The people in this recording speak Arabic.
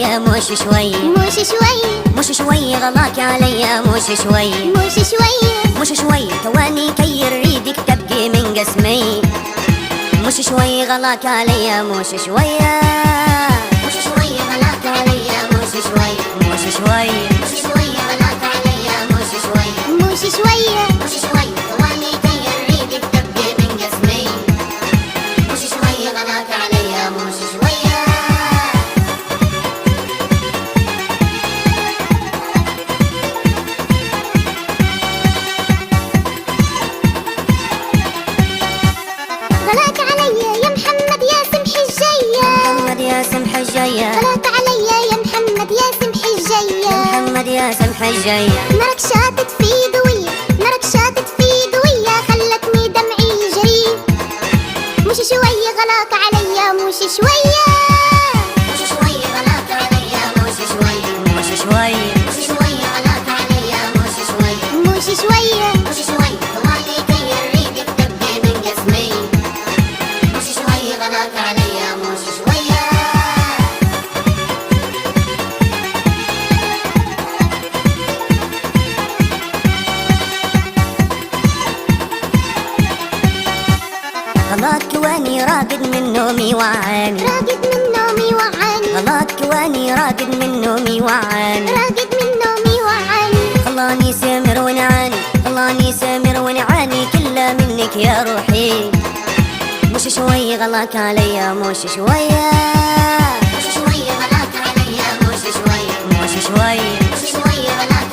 عليا مش شوي مش شوي مش شوي غلاك عليا مش شوي مش شوي مش شوي ثواني كي ريدك تبقي من قسمي مش شوي غلاك عليا مش شوية مش شوي غلاك عليا مش شوي مش شوي مش شوي غلاك عليا مش شوي مش شوي مش شوي ثواني كي ريدك تبقي من قسمي مش شوي غلاك عليا مش شوية غلاك عليا يا محمد يا سمح الجاية محمد يا سمح الجاية غلاك عليا يا محمد يا سمح الجاية محمد يا سمح الجاية نارك شاتت في دوية نارك شاتت في دوية خلتني دمعي يجري مش شوي غلاك عليا مش شوية مش شوي غلاك عليا مش شوي مش شوي مش شوي غلاك عليا مش شوي مش شوية مش شوي ثواني كي ريدك تبقي من قسمي مش شوي غلاك عليا مش شوية غلاك واني راقد من نومي وعاني راقد من نومي وعاني غلاك واني راقد من نومي وعاني راقد من نومي وعاني خلاني سمر ونعاني خلاني سمر ونعاني كله منك يا روحي مش شوي غلاك عليا مش شوية مش شوي غلاك عليا مش شوي مش شوي مش شوي غلاك